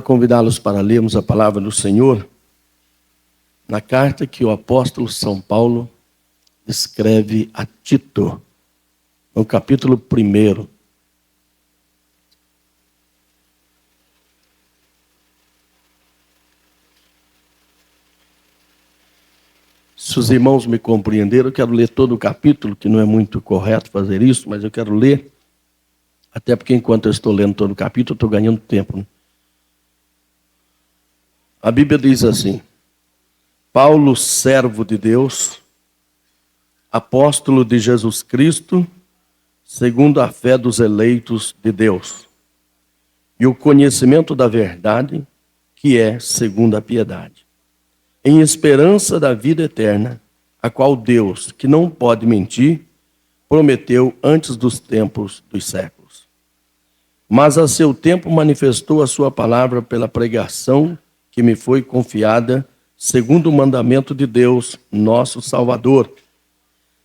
convidá-los para lermos a palavra do Senhor na carta que o apóstolo São Paulo escreve a Tito, no capítulo 1. Se os irmãos me compreenderam, eu quero ler todo o capítulo, que não é muito correto fazer isso, mas eu quero ler, até porque enquanto eu estou lendo todo o capítulo, eu estou ganhando tempo, né? A Bíblia diz assim: Paulo, servo de Deus, apóstolo de Jesus Cristo, segundo a fé dos eleitos de Deus, e o conhecimento da verdade, que é segundo a piedade, em esperança da vida eterna, a qual Deus, que não pode mentir, prometeu antes dos tempos dos séculos. Mas a seu tempo manifestou a sua palavra pela pregação que me foi confiada, segundo o mandamento de Deus, nosso Salvador.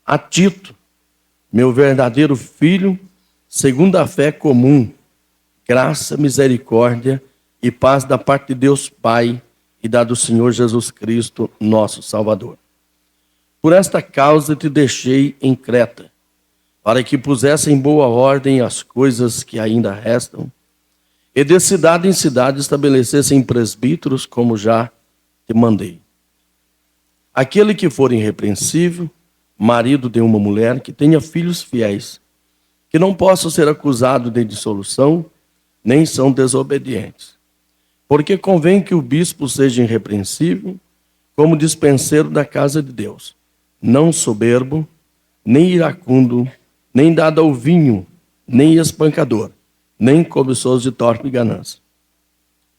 A Tito, meu verdadeiro filho, segundo a fé comum, graça, misericórdia e paz da parte de Deus Pai e da do Senhor Jesus Cristo, nosso Salvador. Por esta causa te deixei em Creta, para que pusesse em boa ordem as coisas que ainda restam, e de cidade em cidade estabelecessem presbíteros, como já te mandei. Aquele que for irrepreensível, marido de uma mulher, que tenha filhos fiéis, que não possam ser acusados de dissolução, nem são desobedientes. Porque convém que o bispo seja irrepreensível, como dispenseiro da casa de Deus, não soberbo, nem iracundo, nem dado ao vinho, nem espancador, nem cobiçoso de torpe ganância,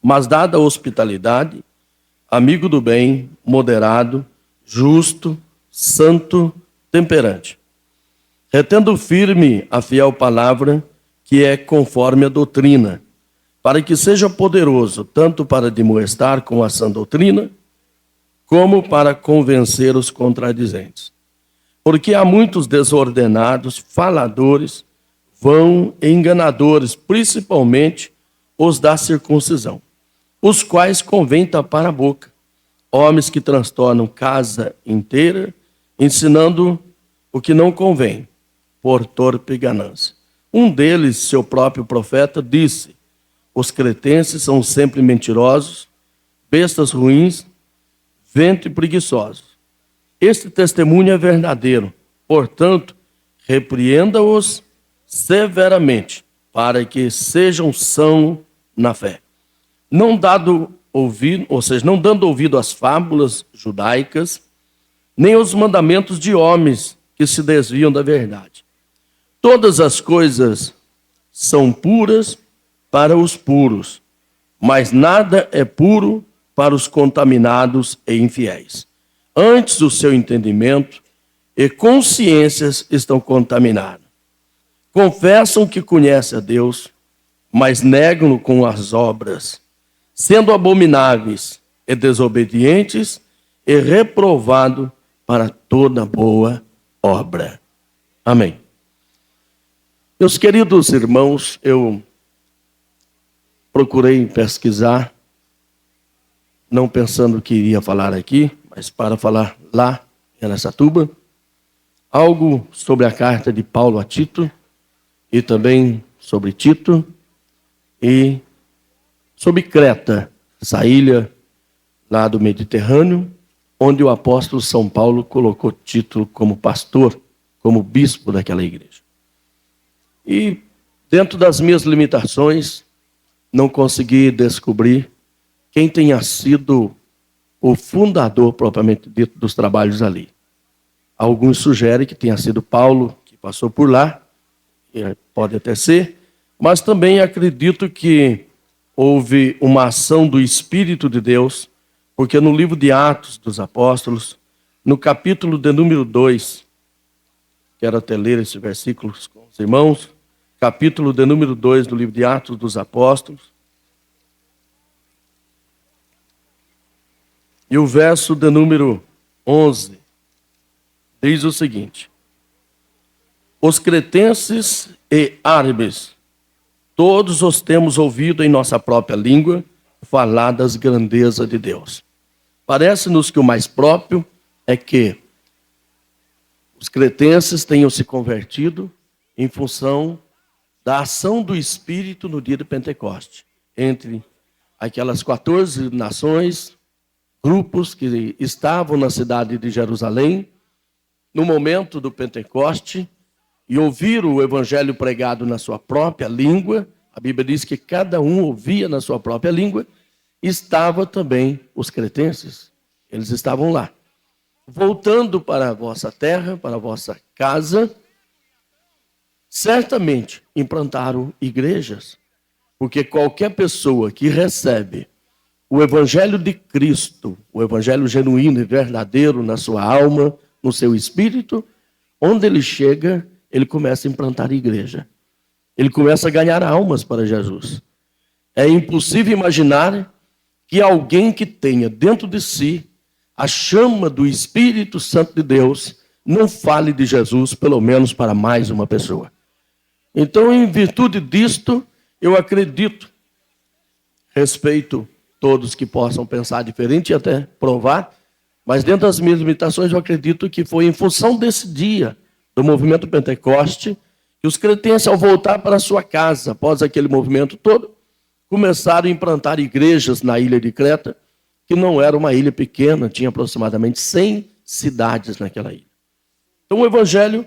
mas dado a hospitalidade, amigo do bem, moderado, justo, santo, temperante, retendo firme a fiel palavra, que é conforme a doutrina, para que seja poderoso tanto para demoestar com a sã doutrina, como para convencer os contradizentes. Porque há muitos desordenados, faladores, vão enganadores, principalmente os da circuncisão, os quais convém tapar a boca, homens que transtornam casa inteira, ensinando o que não convém, por torpe ganância. Um deles, seu próprio profeta, disse: os cretenses são sempre mentirosos, bestas ruins, vento e preguiçosos. Este testemunho é verdadeiro, portanto, repreenda-os severamente, para que sejam sãos na fé. Não dando ouvido às fábulas judaicas, nem aos mandamentos de homens que se desviam da verdade. Todas as coisas são puras para os puros, mas nada é puro para os contaminados e infiéis. Antes o seu entendimento e consciências estão contaminados. Confessam que conhecem a Deus, mas negam-no com as obras, sendo abomináveis e desobedientes e reprovados para toda boa obra. Amém. Meus queridos irmãos, eu procurei pesquisar, não pensando que iria falar aqui, mas para falar lá em Araçatuba, algo sobre a carta de Paulo a Tito, e também sobre Tito, e sobre Creta, essa ilha lá do Mediterrâneo, onde o apóstolo São Paulo colocou Tito como pastor, como bispo daquela igreja. E dentro das minhas limitações, não consegui descobrir quem tenha sido o fundador, propriamente dito, dos trabalhos ali. Alguns sugerem que tenha sido Paulo, que passou por lá, pode até ser, mas também acredito que houve uma ação do Espírito de Deus, porque no livro de Atos dos Apóstolos, no capítulo de número 2, quero até ler esse versículo com os irmãos, capítulo de número 2 do livro de Atos dos Apóstolos, e o verso de número 11, diz o seguinte: os cretenses e árabes, todos os temos ouvido em nossa própria língua falar das grandezas de Deus. Parece-nos que o mais próprio é que os cretenses tenham se convertido em função da ação do Espírito no dia de Pentecoste, entre aquelas 14 nações, grupos que estavam na cidade de Jerusalém, no momento do Pentecoste, e ouviram o evangelho pregado na sua própria língua. A Bíblia diz que cada um ouvia na sua própria língua. Estava também os cretenses, eles estavam lá. Voltando para a vossa terra, para a vossa casa, certamente implantaram igrejas, porque qualquer pessoa que recebe o evangelho de Cristo, o evangelho genuíno e verdadeiro na sua alma, no seu espírito, onde ele chega, ele começa a implantar igreja. Ele começa a ganhar almas para Jesus. É impossível imaginar que alguém que tenha dentro de si a chama do Espírito Santo de Deus não fale de Jesus, pelo menos para mais uma pessoa. Então, em virtude disto, eu acredito, respeito todos que possam pensar diferente e até provar, mas dentro das minhas limitações eu acredito que foi em função desse dia, do movimento Pentecoste, que os cretenses, ao voltar para a sua casa, após aquele movimento todo, começaram a implantar igrejas na ilha de Creta, que não era uma ilha pequena, tinha aproximadamente 100 cidades naquela ilha. Então o evangelho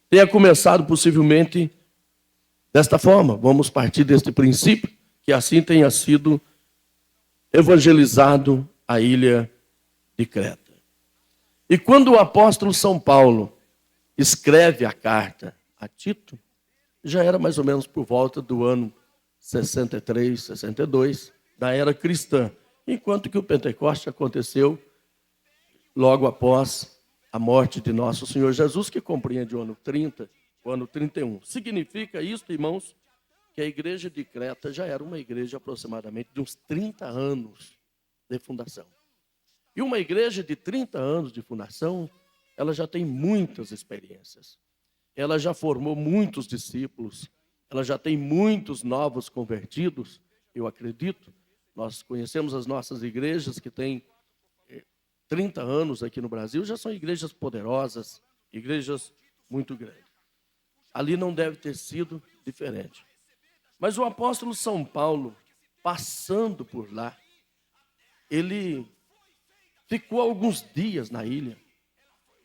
tenha começado possivelmente desta forma. Vamos partir deste princípio, que assim tenha sido evangelizado a ilha de Creta. E quando o apóstolo São Paulo escreve a carta a Tito, já era mais ou menos por volta do ano 63, 62, da era cristã, enquanto que o Pentecoste aconteceu logo após a morte de nosso Senhor Jesus, que compreende o ano 30, o ano 31. Significa isso, irmãos, que a igreja de Creta já era uma igreja aproximadamente de uns 30 anos de fundação. E uma igreja de 30 anos de fundação, ela já tem muitas experiências. Ela já formou muitos discípulos, ela já tem muitos novos convertidos, eu acredito. Nós conhecemos as nossas igrejas que têm 30 anos aqui no Brasil, já são igrejas poderosas, igrejas muito grandes. Ali não deve ter sido diferente. Mas o apóstolo São Paulo, passando por lá, ele ficou alguns dias na ilha,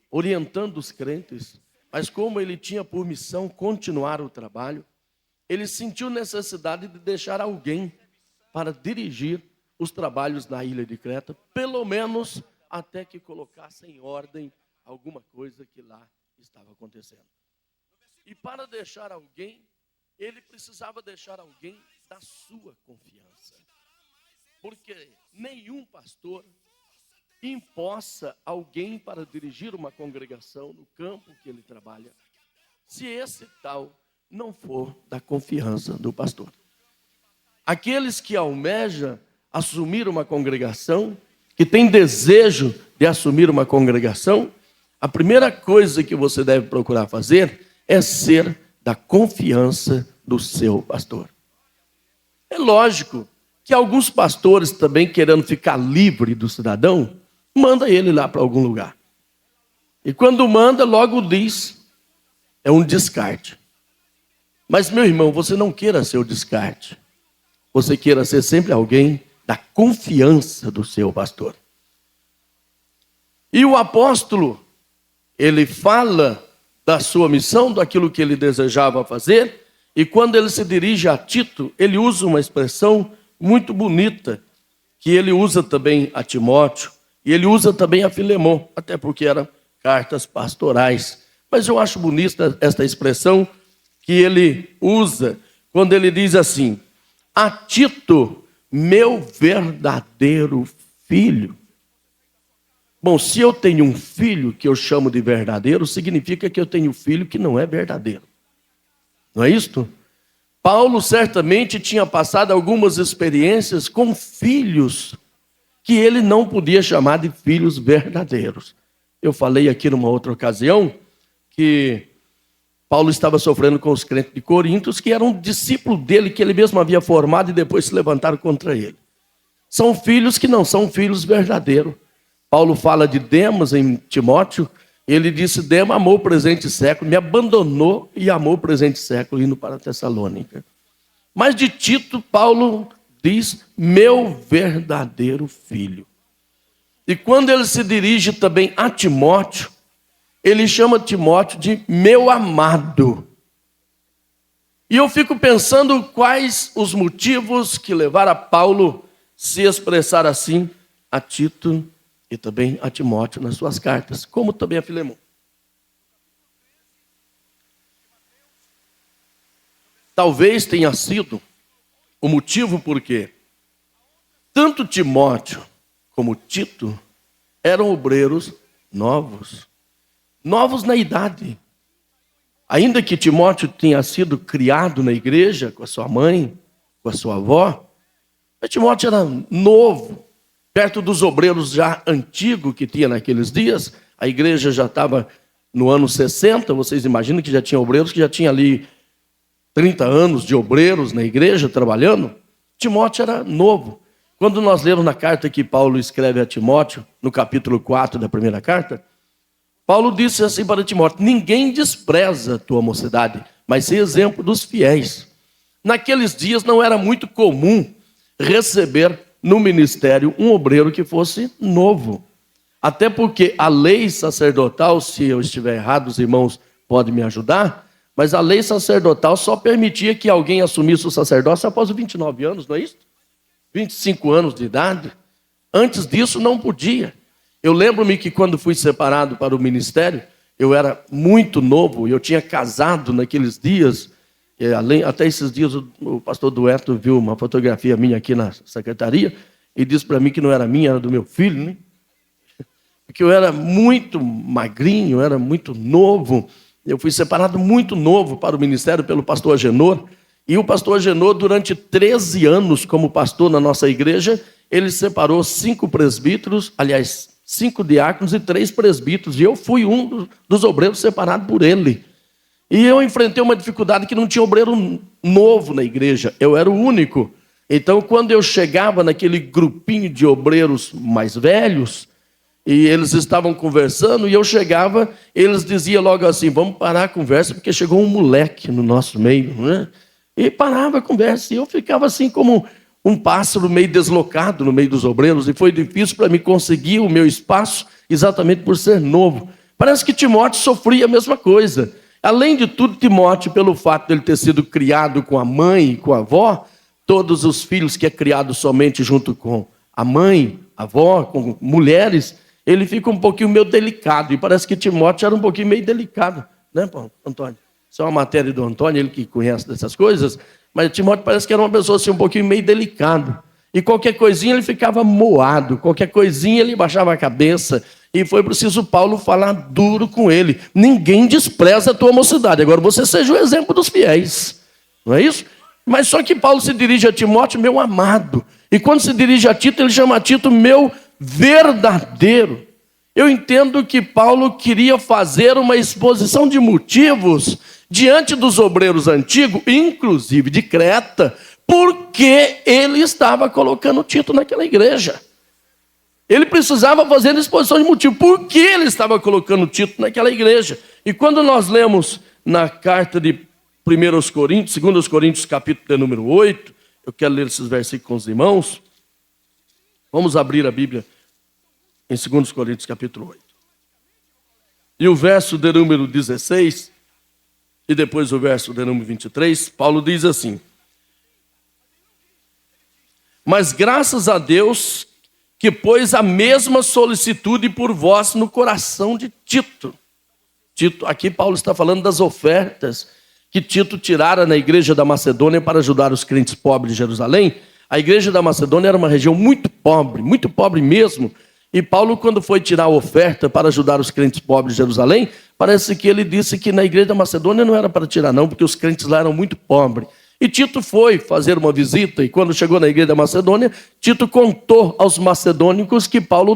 orientando os crentes, mas como ele tinha por missão continuar o trabalho, ele sentiu necessidade de deixar alguém para dirigir os trabalhos na ilha de Creta, pelo menos até que colocasse em ordem alguma coisa que lá estava acontecendo. E para deixar alguém, ele precisava deixar alguém da sua confiança. Porque nenhum pastor empossa alguém para dirigir uma congregação no campo que ele trabalha, se esse tal não for da confiança do pastor. Aqueles que almejam assumir uma congregação, que tem desejo de assumir uma congregação, a primeira coisa que você deve procurar fazer é ser da confiança do seu pastor. É lógico que alguns pastores também, querendo ficar livre do cidadão, manda ele lá para algum lugar. E quando manda, logo diz, é um descarte. Mas, meu irmão, você não queira ser o descarte. Você queira ser sempre alguém da confiança do seu pastor. E o apóstolo, ele fala da sua missão, daquilo que ele desejava fazer, e quando ele se dirige a Tito, ele usa uma expressão muito bonita, que ele usa também a Timóteo, e ele usa também a Filemon, até porque eram cartas pastorais. Mas eu acho bonita esta expressão que ele usa, quando ele diz assim: a Tito, meu verdadeiro filho. Bom, se eu tenho um filho que eu chamo de verdadeiro, significa que eu tenho um filho que não é verdadeiro. Não é isto? Paulo certamente tinha passado algumas experiências com filhos que ele não podia chamar de filhos verdadeiros. Eu falei aqui numa outra ocasião que Paulo estava sofrendo com os crentes de Corinto, que eram discípulos dele, que ele mesmo havia formado e depois se levantaram contra ele. São filhos que não são filhos verdadeiros. Paulo fala de Demas em Timóteo. Ele disse: Demas amou o presente século, me abandonou e amou o presente século, indo para Tessalônica. Mas de Tito, Paulo diz: meu verdadeiro filho. E quando ele se dirige também a Timóteo, ele chama Timóteo de meu amado. E eu fico pensando quais os motivos que levaram a Paulo se expressar assim a Tito e também a Timóteo nas suas cartas, como também a Filemão. Talvez tenha sido o motivo porque tanto Timóteo como Tito eram obreiros novos na idade. Ainda que Timóteo tenha sido criado na igreja com a sua mãe, com a sua avó, mas Timóteo era novo, perto dos obreiros já antigos que tinha naqueles dias. A igreja já estava no ano 60, vocês imaginam que já tinha obreiros que já tinha ali 30 anos de obreiros na igreja trabalhando. Timóteo era novo. Quando nós lemos na carta que Paulo escreve a Timóteo, no capítulo 4 da primeira carta, Paulo disse assim para Timóteo: ninguém despreza a tua mocidade, mas seja exemplo dos fiéis. Naqueles dias não era muito comum receber no ministério um obreiro que fosse novo. Até porque a lei sacerdotal, se eu estiver errado, os irmãos podem me ajudar, mas a lei sacerdotal só permitia que alguém assumisse o sacerdócio após os 29 anos, não é isso? 25 anos de idade. Antes disso não podia. Eu lembro-me que quando fui separado para o ministério, eu era muito novo, eu tinha casado naqueles dias, até esses dias o pastor Dueto viu uma fotografia minha aqui na secretaria e disse para mim que não era minha, era do meu filho, né? Porque eu era muito magrinho, eu era muito novo. Eu fui separado muito novo para o ministério pelo pastor Agenor. E o pastor Agenor, durante 13 anos como pastor na nossa igreja, ele separou 5 presbíteros, aliás, 5 diáconos e 3 presbíteros. E eu fui um dos obreiros separado por ele. E eu enfrentei uma dificuldade que não tinha obreiro novo na igreja. Eu era o único. Então, quando eu chegava naquele grupinho de obreiros mais velhos, e eles estavam conversando, e eu chegava, eles diziam logo assim: vamos parar a conversa, porque chegou um moleque no nosso meio, né? E parava a conversa, e eu ficava assim como um pássaro meio deslocado no meio dos obreiros, e foi difícil para mim conseguir o meu espaço, exatamente por ser novo. Parece que Timóteo sofria a mesma coisa. Além de tudo, Timóteo, pelo fato de ele ter sido criado com a mãe e com a avó, todos os filhos que é criado somente junto com a mãe, a avó, com mulheres, ele fica um pouquinho meio delicado. E parece que Timóteo era um pouquinho meio delicado, né, Paulo, Antônio? Isso é uma matéria do Antônio, ele que conhece dessas coisas. Mas Timóteo parece que era uma pessoa assim, um pouquinho meio delicado. E qualquer coisinha ele ficava moado, qualquer coisinha ele baixava a cabeça. E foi preciso Paulo falar duro com ele: ninguém despreza a tua mocidade, agora você seja o exemplo dos fiéis. Não é isso? Mas só que Paulo se dirige a Timóteo, meu amado. E quando se dirige a Tito, ele chama a Tito meu verdadeiro. Eu entendo que Paulo queria fazer uma exposição de motivos diante dos obreiros antigos, inclusive de Creta, porque ele estava colocando Tito naquela igreja. Ele precisava fazer a exposição de motivo. Por que ele estava colocando Tito naquela igreja? E quando nós lemos na carta de 1 Coríntios, 2 Coríntios, capítulo de número 8, eu quero ler esses versículos com os irmãos. Vamos abrir a Bíblia em 2 Coríntios, capítulo 8. E o verso de número 16, e depois o verso de número 23, Paulo diz assim: mas graças a Deus que pôs a mesma solicitude por vós no coração de Tito. Tito, aqui Paulo está falando das ofertas que Tito tirara na igreja da Macedônia para ajudar os crentes pobres de Jerusalém. A igreja da Macedônia era uma região muito pobre mesmo. E Paulo, quando foi tirar a oferta para ajudar os crentes pobres de Jerusalém, parece que ele disse que na igreja da Macedônia não era para tirar não, porque os crentes lá eram muito pobres. E Tito foi fazer uma visita, e quando chegou na igreja da Macedônia, Tito contou aos macedônicos que Paulo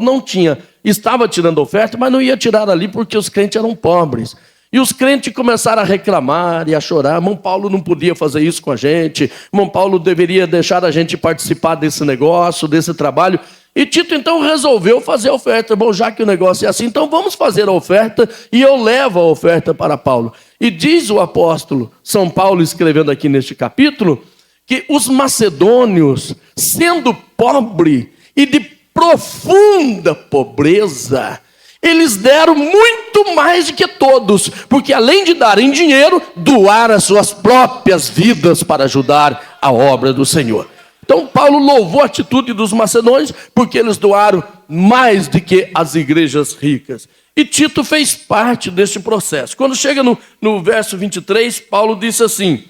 estava tirando oferta, mas não ia tirar ali porque os crentes eram pobres. E os crentes começaram a reclamar e a chorar. Irmão Paulo não podia fazer isso com a gente. Irmão Paulo deveria deixar a gente participar desse negócio, desse trabalho. E Tito então resolveu fazer a oferta. Bom, já que o negócio é assim, então vamos fazer a oferta. E eu levo a oferta para Paulo. E diz o apóstolo São Paulo, escrevendo aqui neste capítulo, que os macedônios, sendo pobre e de profunda pobreza, eles deram muito mais do que todos, porque além de darem dinheiro, doaram as suas próprias vidas para ajudar a obra do Senhor. Então Paulo louvou a atitude dos macedônios, porque eles doaram mais do que as igrejas ricas. E Tito fez parte deste processo. Quando chega no verso 23, Paulo disse assim: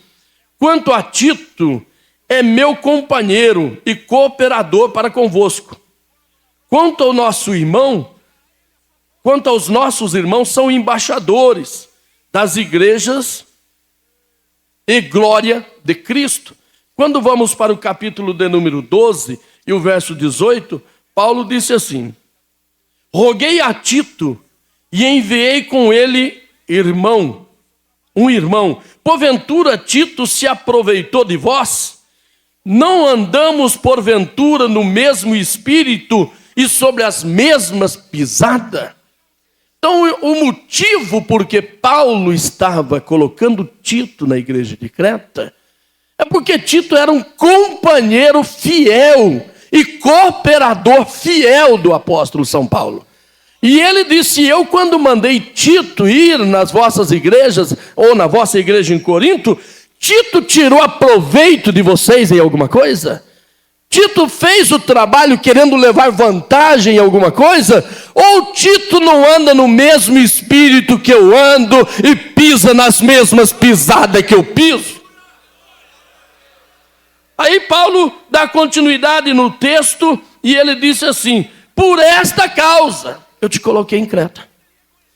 quanto a Tito, é meu companheiro e cooperador para convosco. Quanto aos nossos irmãos, são embaixadores das igrejas e glória de Cristo. Quando vamos para o capítulo de número 12 e o verso 18, Paulo disse assim: roguei a Tito e enviei com ele um irmão. Porventura Tito se aproveitou de vós? Não andamos porventura no mesmo espírito e sobre as mesmas pisadas? Então, o motivo por que Paulo estava colocando Tito na igreja de Creta é porque Tito era um companheiro fiel e cooperador fiel do apóstolo São Paulo. E ele disse: eu, quando mandei Tito ir nas vossas igrejas, ou na vossa igreja em Corinto, Tito tirou proveito de vocês em alguma coisa? Tito fez o trabalho querendo levar vantagem em alguma coisa? Ou Tito não anda no mesmo espírito que eu ando e pisa nas mesmas pisadas que eu piso? Aí Paulo dá continuidade no texto e ele disse assim: por esta causa eu te coloquei em Creta.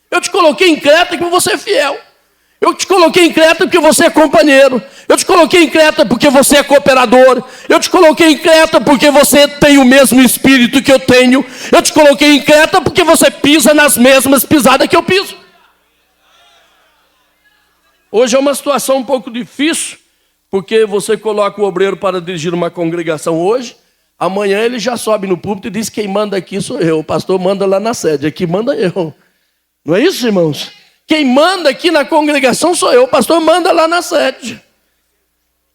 Eu te coloquei em Creta porque você é fiel. Eu te coloquei em Creta porque você é companheiro. Eu te coloquei em Creta porque você é cooperador. Eu te coloquei em Creta porque você tem o mesmo espírito que eu tenho. Eu te coloquei em Creta porque você pisa nas mesmas pisadas que eu piso. Hoje é uma situação um pouco difícil, porque você coloca o obreiro para dirigir uma congregação hoje, amanhã ele já sobe no púlpito e diz: quem manda aqui sou eu, o pastor manda lá na sede, aqui manda eu. Não é isso, irmãos? Quem manda aqui na congregação sou eu, o pastor manda lá na sede.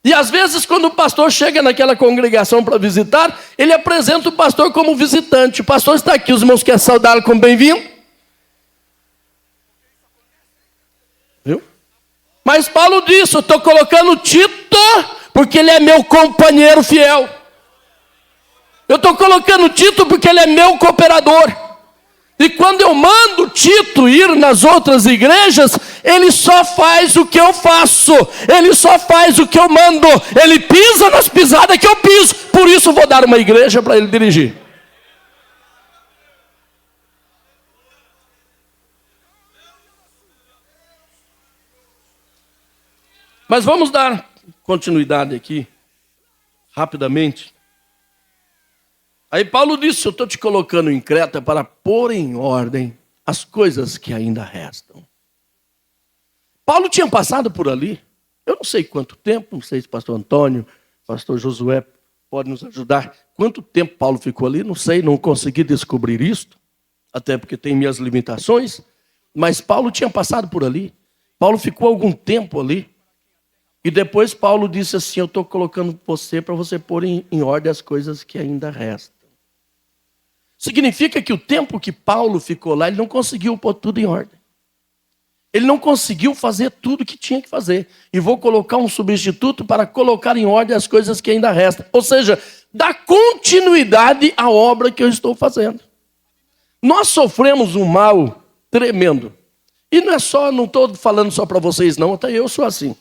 E às vezes, quando o pastor chega naquela congregação para visitar, ele apresenta o pastor como visitante. O pastor está aqui, os irmãos querem saudá-lo como bem-vindo. Viu? Mas Paulo disse: eu estou colocando Tito porque ele é meu companheiro fiel. Eu estou colocando Tito porque ele é meu cooperador. E quando eu mando Tito ir nas outras igrejas, ele só faz o que eu faço. Ele só faz o que eu mando. Ele pisa nas pisadas que eu piso. Por isso vou dar uma igreja para ele dirigir. Mas vamos dar continuidade aqui, rapidamente. Aí Paulo disse: eu estou te colocando em Creta para pôr em ordem as coisas que ainda restam. Paulo tinha passado por ali, eu não sei quanto tempo, não sei se o pastor Antônio, pastor Josué pode nos ajudar. Quanto tempo Paulo ficou ali, não sei, não consegui descobrir isto, até porque tem minhas limitações, mas Paulo tinha passado por ali. Paulo ficou algum tempo ali. E depois Paulo disse assim: eu estou colocando você para você pôr em ordem as coisas que ainda restam. Significa que o tempo que Paulo ficou lá, ele não conseguiu pôr tudo em ordem. Ele não conseguiu fazer tudo o que tinha que fazer. E vou colocar um substituto para colocar em ordem as coisas que ainda restam. Ou seja, dar continuidade à obra que eu estou fazendo. Nós sofremos um mal tremendo. E não estou falando só para vocês não, até eu sou assim.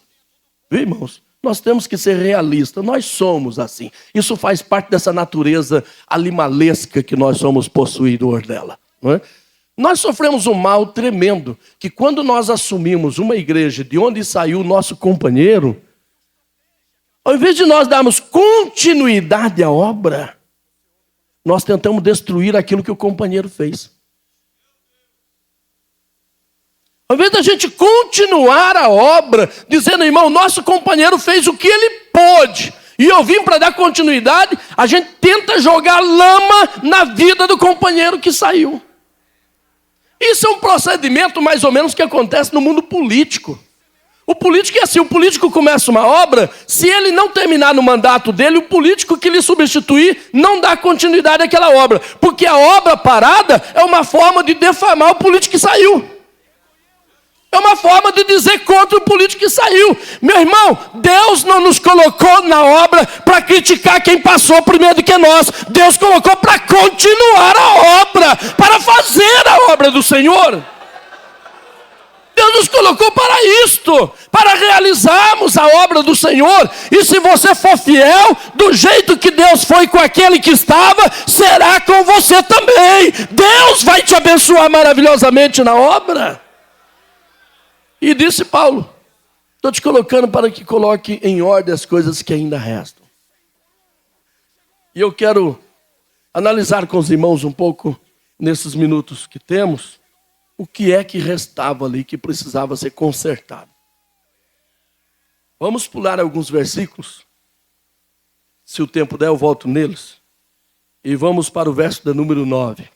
Viu, irmãos? Nós temos que ser realistas, nós somos assim. Isso faz parte dessa natureza animalesca que nós somos possuidores dela. Não é? Nós sofremos um mal tremendo, que quando nós assumimos uma igreja de onde saiu o nosso companheiro, ao invés de nós darmos continuidade à obra, nós tentamos destruir aquilo que o companheiro fez. Ao invés da gente continuar a obra, dizendo, irmão, nosso companheiro fez o que ele pôde, e eu vim para dar continuidade, a gente tenta jogar lama na vida do companheiro que saiu. Isso é um procedimento mais ou menos que acontece no mundo político. O político é assim, o político começa uma obra, se ele não terminar no mandato dele, o político que lhe substituir não dá continuidade àquela obra. Porque a obra parada é uma forma de defamar o político que saiu. É uma forma de dizer contra o político que saiu. Meu irmão, Deus não nos colocou na obra para criticar quem passou primeiro do que nós. Deus colocou para continuar a obra, para fazer a obra do Senhor. Deus nos colocou para isto, para realizarmos a obra do Senhor. E se você for fiel, do jeito que Deus foi com aquele que estava, será com você também. Deus vai te abençoar maravilhosamente na obra. E disse Paulo, estou te colocando para que coloque em ordem as coisas que ainda restam. E eu quero analisar com os irmãos um pouco, nesses minutos que temos, o que é que restava ali, que precisava ser consertado. Vamos pular alguns versículos. Se o tempo der, eu volto neles. E vamos para o verso da número 9.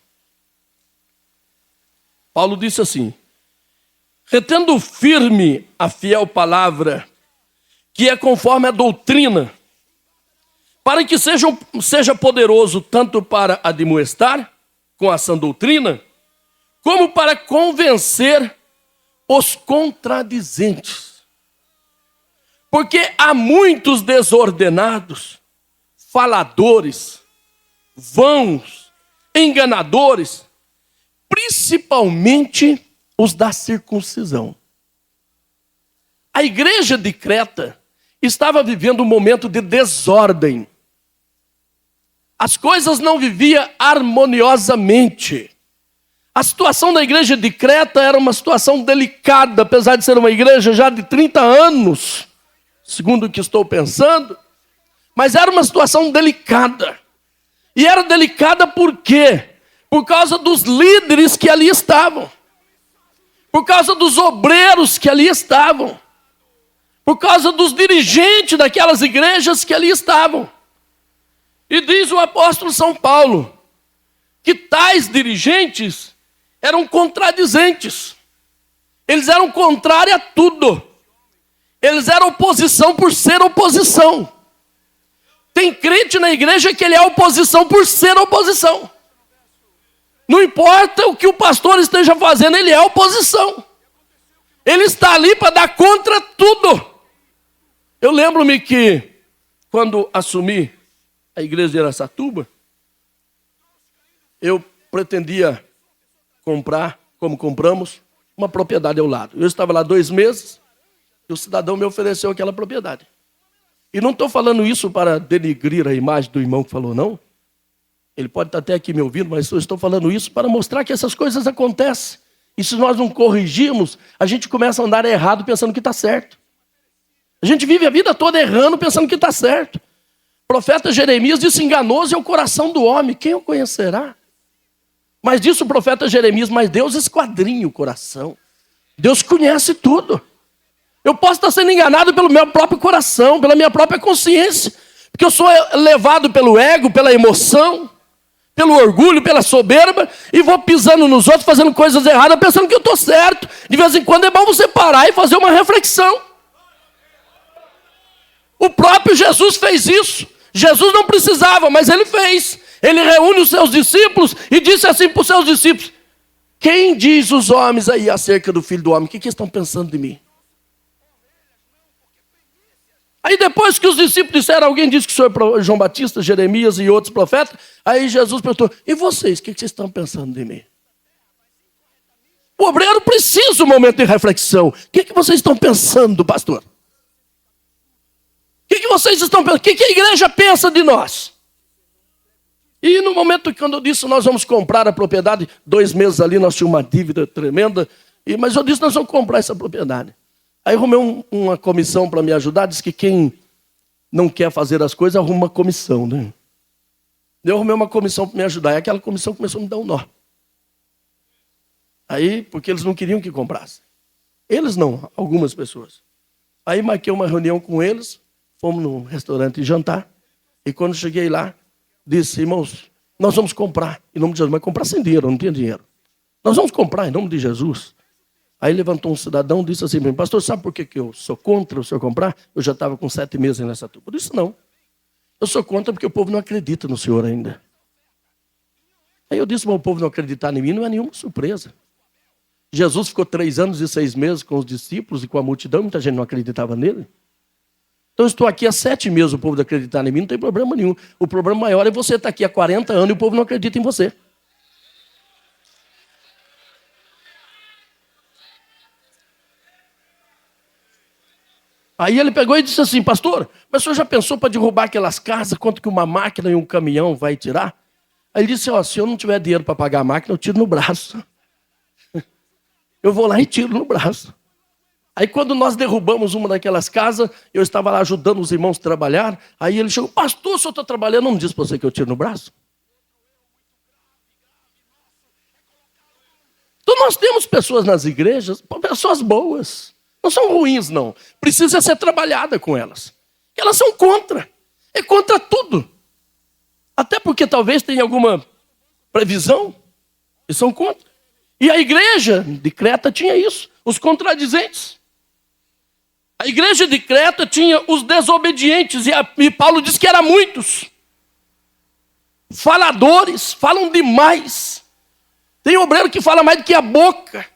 Paulo disse assim, retendo firme a fiel palavra, que é conforme a doutrina, para que seja poderoso tanto para admoestar, com a sã doutrina, como para convencer os contradizentes. Porque há muitos desordenados, faladores, vãos, enganadores, principalmente os da circuncisão. A igreja de Creta estava vivendo um momento de desordem. As coisas não viviam harmoniosamente. A situação da igreja de Creta era uma situação delicada, apesar de ser uma igreja já de 30 anos, segundo o que estou pensando, mas era uma situação delicada. E era delicada por quê? Por causa dos líderes que ali estavam. Por causa dos obreiros que ali estavam. Por causa dos dirigentes daquelas igrejas que ali estavam. E diz o apóstolo São Paulo, que tais dirigentes eram contradizentes. Eles eram contrários a tudo. Eles eram oposição por ser oposição. Tem crente na igreja que ele é oposição por ser oposição. Não importa o que o pastor esteja fazendo, ele é oposição. Ele está ali para dar contra tudo. Eu lembro-me que, quando assumi a igreja de Araçatuba, eu pretendia comprar, como compramos, uma propriedade ao lado. Eu estava lá 2 meses e o cidadão me ofereceu aquela propriedade. E não estou falando isso para denigrir a imagem do irmão que falou, não. Ele pode estar até aqui me ouvindo, mas eu estou falando isso para mostrar que essas coisas acontecem. E se nós não corrigirmos, a gente começa a andar errado pensando que está certo. A gente vive a vida toda errando pensando que está certo. O profeta Jeremias disse, enganoso é o coração do homem, quem o conhecerá? Mas disse o profeta Jeremias, mas Deus esquadrinha o coração. Deus conhece tudo. Eu posso estar sendo enganado pelo meu próprio coração, pela minha própria consciência. Porque eu sou levado pelo ego, pela emoção, pelo orgulho, pela soberba, e vou pisando nos outros, fazendo coisas erradas, pensando que eu estou certo. De vez em quando é bom você parar e fazer uma reflexão. O próprio Jesus fez isso. Jesus não precisava, mas ele fez. Ele reúne os seus discípulos e disse assim para os seus discípulos, quem diz os homens aí acerca do Filho do Homem? O que estão pensando de mim? Aí depois que os discípulos disseram, alguém disse que o senhor é João Batista, Jeremias e outros profetas, aí Jesus perguntou, e vocês, o que vocês estão pensando de mim? O obreiro precisa de um momento de reflexão. O que vocês estão pensando, pastor? O que vocês estão pensando? O que a igreja pensa de nós? E no momento que quando eu disse, nós vamos comprar a propriedade, 2 meses ali, nós tínhamos uma dívida tremenda, mas eu disse, nós vamos comprar essa propriedade. Aí arrumei uma comissão para me ajudar, disse que quem não quer fazer as coisas, arruma uma comissão, né? Eu arrumei uma comissão para me ajudar, e aquela comissão começou a me dar um nó. Aí, porque eles não queriam que comprasse. Eles não, algumas pessoas. Aí marquei uma reunião com eles, fomos num restaurante jantar, e quando cheguei lá, disse, irmãos, nós vamos comprar em nome de Jesus, mas comprar sem dinheiro, eu não tinha dinheiro. Nós vamos comprar em nome de Jesus. Aí levantou um cidadão e disse assim, pastor, sabe por que eu sou contra o senhor comprar? Eu já estava com 7 meses nessa turma. Eu disse, não. Eu sou contra porque o povo não acredita no senhor ainda. Aí eu disse, mas o povo não acreditar em mim não é nenhuma surpresa. Jesus ficou 3 anos e 6 meses com os discípulos e com a multidão, muita gente não acreditava nele. Então eu estou aqui há 7 meses, o povo não acreditar em mim, não tem problema nenhum. O problema maior é você estar aqui há 40 anos e o povo não acredita em você. Aí ele pegou e disse assim, pastor, mas o senhor já pensou para derrubar aquelas casas, quanto que uma máquina e um caminhão vai tirar? Aí ele disse, ó, se eu não tiver dinheiro para pagar a máquina, eu tiro no braço. Eu vou lá e tiro no braço. Aí quando nós derrubamos uma daquelas casas, eu estava lá ajudando os irmãos a trabalhar, aí ele chegou, pastor, o senhor está trabalhando, não me disse para você que eu tiro no braço? Então nós temos pessoas nas igrejas, pessoas boas. Não são ruins, não. Precisa ser trabalhada com elas. Elas são contra. É contra tudo. Até porque talvez tenha alguma previsão. E são contra. E a igreja de Creta tinha isso. Os contradizentes. A igreja de Creta tinha os desobedientes. E Paulo diz que eram muitos. Faladores. Falam demais. Tem obreiro que fala mais do que a boca.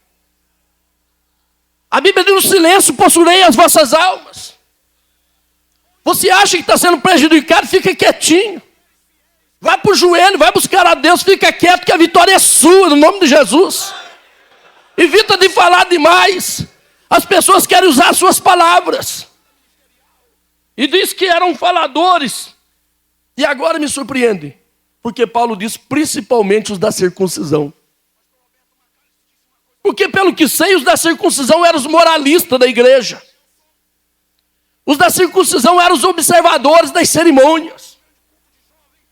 A Bíblia diz, no silêncio possuirei as vossas almas. Você acha que está sendo prejudicado, fica quietinho. Vai para o joelho, vai buscar a Deus, fica quieto que a vitória é sua, no nome de Jesus. Evita de falar demais. As pessoas querem usar as suas palavras. E diz que eram faladores. E agora me surpreende. Porque Paulo diz, principalmente os da circuncisão. Porque, pelo que sei, os da circuncisão eram os moralistas da igreja. Os da circuncisão eram os observadores das cerimônias.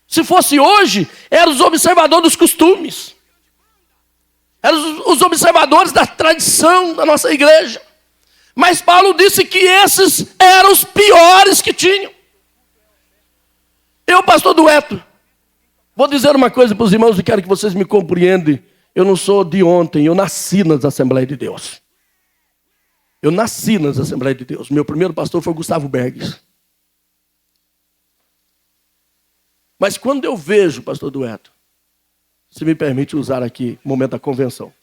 Se fosse hoje, eram os observadores dos costumes. Eram os observadores da tradição da nossa igreja. Mas Paulo disse que esses eram os piores que tinham. Eu, pastor Dueto, vou dizer uma coisa para os irmãos e quero que vocês me compreendam. Eu não sou de ontem, eu nasci nas Assembleias de Deus. Eu nasci nas Assembleias de Deus. Meu primeiro pastor foi Gustavo Berges. Mas quando eu vejo, pastor Dueto, se me permite usar aqui o momento da convenção.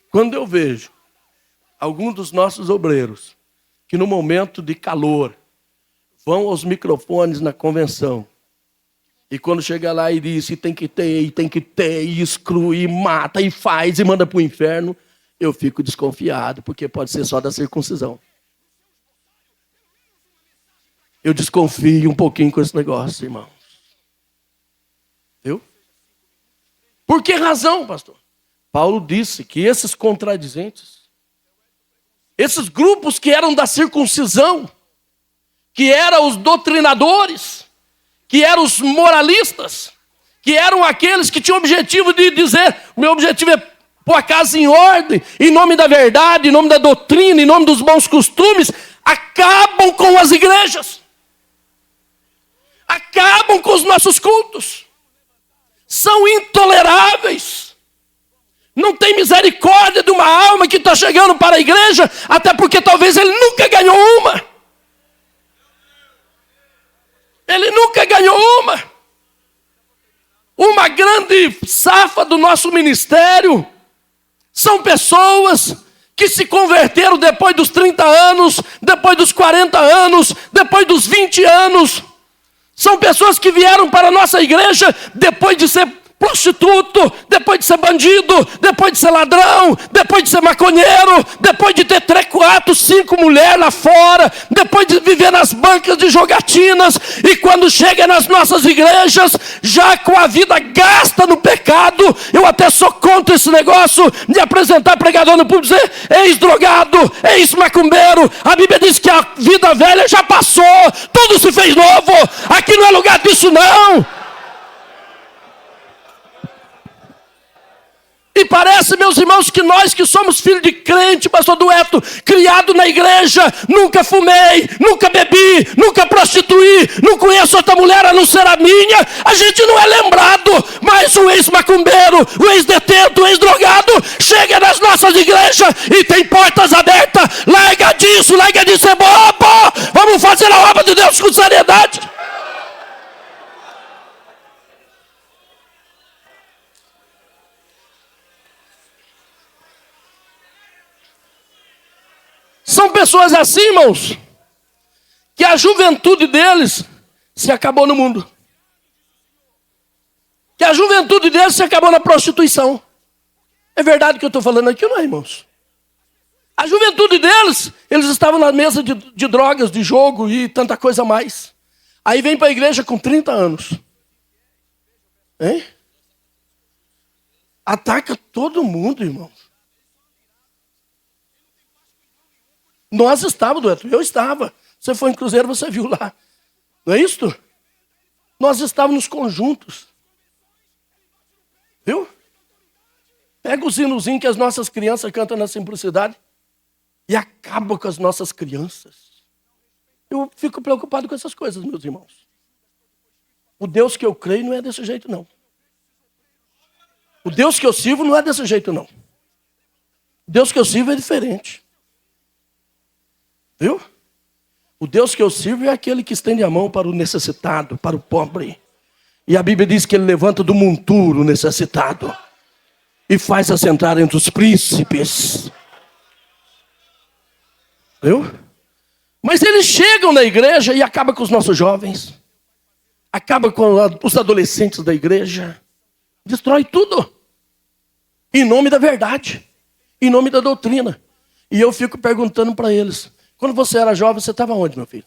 Quando eu vejo alguns dos nossos obreiros que no momento de calor vão aos microfones na convenção, e quando chega lá e diz, e tem que ter, e exclui, e mata, e faz, e manda para o inferno, eu fico desconfiado, porque pode ser só da circuncisão. Eu desconfio um pouquinho com esse negócio, irmãos. Viu? Por que razão, pastor? Paulo disse que esses contradizentes, esses grupos que eram da circuncisão, que eram os doutrinadores, que eram os moralistas, que eram aqueles que tinham o objetivo de dizer, o meu objetivo é pôr a casa em ordem, em nome da verdade, em nome da doutrina, em nome dos bons costumes, acabam com as igrejas. Acabam com os nossos cultos. São intoleráveis. Não tem misericórdia de uma alma que está chegando para a igreja, até porque talvez ele nunca ganhou uma. Ele nunca ganhou uma. Uma grande safa do nosso ministério são pessoas que se converteram depois dos 30 anos, depois dos 40 anos, depois dos 20 anos. São pessoas que vieram para a nossa igreja depois de ser prostituto, depois de ser bandido, depois de ser ladrão, depois de ser maconheiro, depois de ter 3, 4, 5 mulheres lá fora, depois de viver nas bancas de jogatinas, e quando chega nas nossas igrejas, já com a vida gasta no pecado. Eu até sou contra esse negócio de apresentar pregador no público e dizer, ex-drogado, ex-macumbeiro. A Bíblia diz que a vida velha já passou, tudo se fez novo. Aqui não é lugar disso, não. E para parece, meus irmãos, que nós que somos filhos de crente, pastor Dueto, criado na igreja, nunca fumei, nunca bebi, nunca prostituí, não conheço outra mulher a não ser a minha, a gente não é lembrado, mas o ex-macumbeiro, o ex-detento, o ex-drogado, chega nas nossas igrejas e tem portas abertas, larga disso, é bobo, vamos fazer a obra de Deus com seriedade. São pessoas assim, irmãos, que a juventude deles se acabou no mundo. Que a juventude deles se acabou na prostituição. É verdade que eu estou falando aqui, não é, irmãos? A juventude deles, eles estavam na mesa de drogas, de jogo e tanta coisa mais. Aí vem para a igreja com 30 anos. Hein? Ataca todo mundo, irmãos. Nós estávamos, eu estava. Você foi em cruzeiro, você viu lá. Não é isso? Nós estávamos conjuntos. Viu? Pega os hinozinhos que as nossas crianças cantam na simplicidade e acaba com as nossas crianças. Eu fico preocupado com essas coisas, meus irmãos. O Deus que eu creio não é desse jeito, não. O Deus que eu sirvo não é desse jeito, não. O Deus que eu sirvo é diferente. Viu? O Deus que eu sirvo é aquele que estende a mão para o necessitado, para o pobre. E a Bíblia diz que ele levanta do monturo o necessitado e faz assentar entre os príncipes. Viu? Mas eles chegam na igreja e acabam com os nossos jovens. Acaba com os adolescentes da igreja. Destrói tudo. Em nome da verdade. Em nome da doutrina. E eu fico perguntando para eles. Quando você era jovem, você estava onde, meu filho?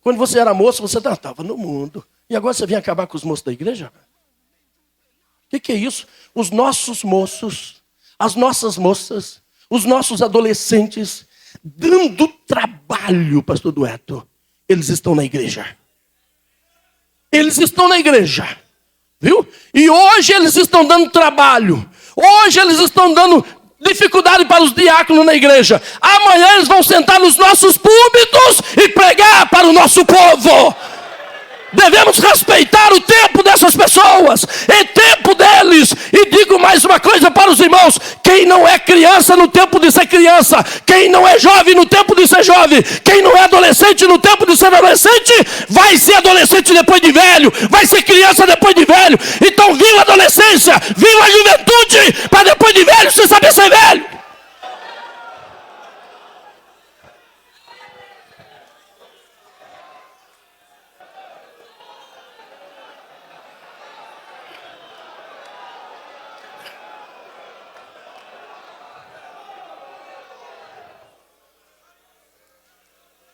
Quando você era moço, você estava no mundo. E agora você vem acabar com os moços da igreja? O que é isso? Os nossos moços, as nossas moças, os nossos adolescentes, dando trabalho, pastor Dueto, eles estão na igreja. Eles estão na igreja. Viu? E hoje eles estão dando trabalho. Hoje eles estão dando dificuldade para os diáconos na igreja. Amanhã eles vão sentar nos nossos púlpitos e pregar para o nosso povo. Devemos respeitar o tempo dessas pessoas, é tempo deles. E digo mais uma coisa para os irmãos: quem não é criança no tempo de ser criança, quem não é jovem no tempo de ser jovem, quem não é adolescente no tempo de ser adolescente, vai ser adolescente depois de velho, vai ser criança depois de velho. Então viva a adolescência, viva a juventude, para depois de velho você saber ser velho.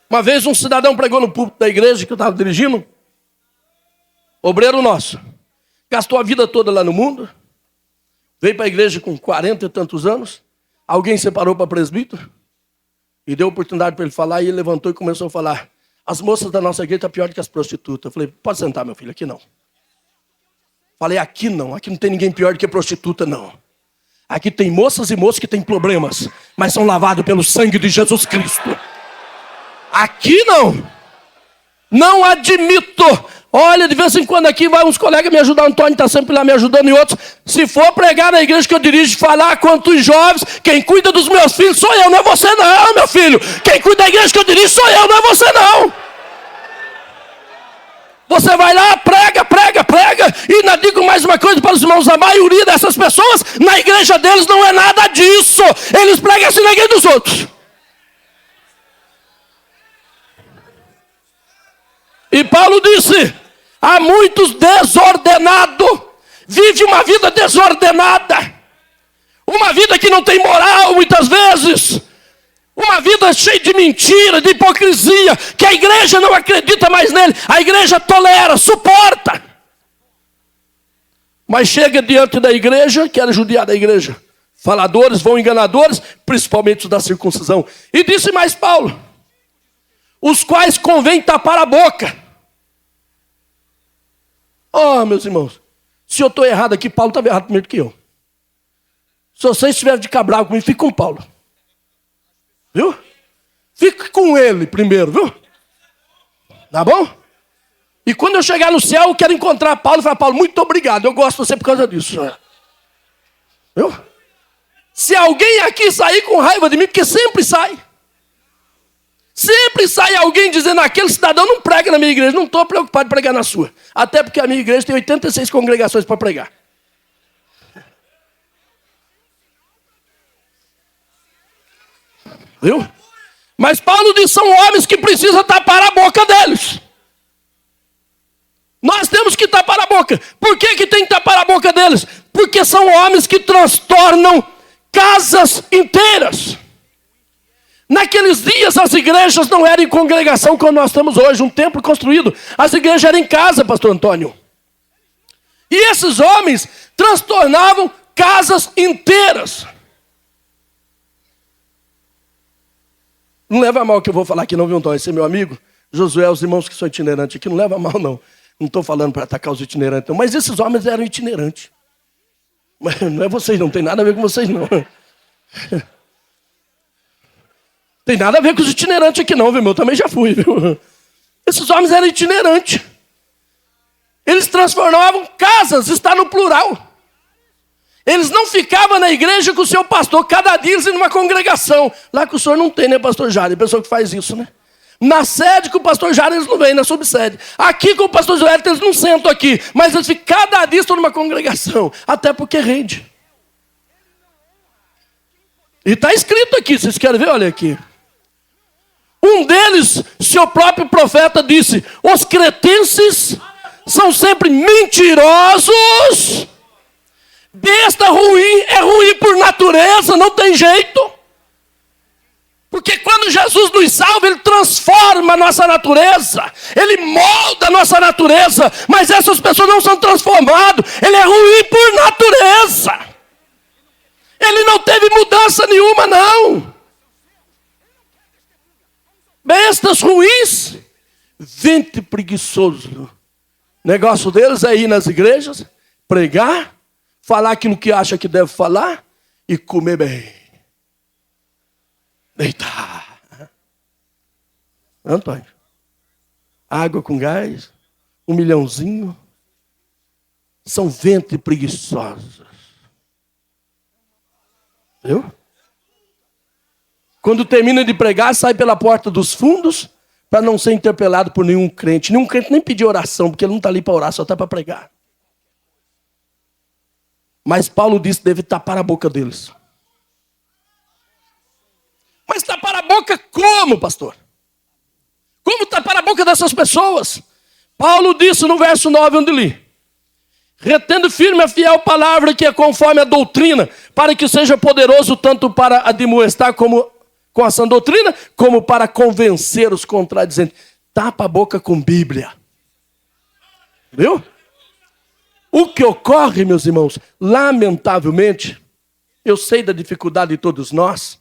Uma vez um cidadão pregou no púlpito da igreja que eu estava dirigindo, obreiro nosso, gastou a vida toda lá no mundo, veio para a igreja com 40 e tantos anos, alguém separou para presbítero e deu oportunidade para ele falar, e ele levantou e começou a falar: as moças da nossa igreja estão pior do que as prostitutas. Eu falei: pode sentar, meu filho, aqui não. Falei: aqui não tem ninguém pior do que prostituta, não. Aqui tem moças e moços que têm problemas, mas são lavados pelo sangue de Jesus Cristo. Aqui não admito. Olha, de vez em quando aqui vai uns colegas me ajudar, o Antônio está sempre lá me ajudando, e outros. Se for pregar na igreja que eu dirijo, falar quanto os jovens, quem cuida dos meus filhos sou eu, não é você não, meu filho. Quem cuida da igreja que eu dirijo sou eu, não é você não. Você vai lá, prega, e ainda digo mais uma coisa para os irmãos: a maioria dessas pessoas, na igreja deles não é nada disso. Eles pregam assim na igreja dos outros. E Paulo disse: há muitos desordenados, vive uma vida desordenada, uma vida que não tem moral muitas vezes, uma vida cheia de mentira, de hipocrisia, que a igreja não acredita mais nele, a igreja tolera, suporta. Mas chega diante da igreja, quer judiar da igreja, faladores, vão enganadores, principalmente os da circuncisão. E disse mais Paulo: os quais convém tapar a boca. Oh, meus irmãos, se eu estou errado aqui, Paulo estava errado primeiro que eu. Se vocês estiverem de cabral comigo, fique com Paulo. Viu? Fique com ele primeiro, viu? Tá bom? E quando eu chegar no céu, eu quero encontrar Paulo e falar: Paulo, muito obrigado, eu gosto de você por causa disso. Viu? Se alguém aqui sair com raiva de mim, porque sempre sai. Sempre sai alguém dizendo: aquele cidadão não prega na minha igreja. Não estou preocupado em pregar na sua. Até porque a minha igreja tem 86 congregações para pregar. Viu? Mas Paulo diz: são homens que precisam tapar a boca deles. Nós temos que tapar a boca. Por que tem que tapar a boca deles? Porque são homens que transtornam casas inteiras. Naqueles dias as igrejas não eram em congregação como nós temos hoje, um templo construído. As igrejas eram em casa, pastor Antônio. E esses homens transtornavam casas inteiras. Não leva a mal o que eu vou falar aqui não, viu, Antônio? Esse é meu amigo Josué, os irmãos que são itinerantes aqui, não leva a mal não. Não estou falando para atacar os itinerantes não. Mas esses homens eram itinerantes. Mas não é vocês, não tem nada a ver com vocês não. Tem nada a ver com os itinerantes aqui não, viu? Eu também já fui, viu? Esses homens eram itinerantes. Eles transformavam casas, está no plural. Eles não ficavam na igreja com o seu pastor, cada dia eles iam numa congregação. Lá que o senhor não tem, né, pastor Jário? A pessoa que faz isso, né? Na sede com o pastor Jário eles não vêm, na subsede. Aqui com o pastor Jário eles não sentam aqui. Mas eles ficam, cada dia estão numa congregação. Até porque rende. E está escrito aqui, vocês querem ver? Olha aqui. Um deles, seu próprio profeta disse: os cretenses são sempre mentirosos. Besta ruim, é ruim por natureza, não tem jeito. Porque quando Jesus nos salva, Ele transforma a nossa natureza. Ele molda a nossa natureza. Mas essas pessoas não são transformadas. Ele é ruim por natureza. Ele não teve mudança nenhuma, não. Bestas ruins, vente preguiçoso. O negócio deles é ir nas igrejas, pregar, falar aquilo que acha que deve falar e comer bem. Deitar. Antônio, água com gás, 1 milhãozinho, são ventre preguiçosos. Viu? Quando termina de pregar, sai pela porta dos fundos para não ser interpelado por nenhum crente. Nenhum crente nem pediu oração, porque ele não está ali para orar, só está para pregar. Mas Paulo disse que deve tapar a boca deles. Mas tapar a boca como, pastor? Como tapar a boca dessas pessoas? Paulo disse no verso 9, onde li: retendo firme a fiel palavra que é conforme a doutrina, para que seja poderoso tanto para admoestar como com a sã doutrina, como para convencer os contradizentes. Tapa a boca com Bíblia. Viu? O que ocorre, meus irmãos, lamentavelmente, eu sei da dificuldade de todos nós.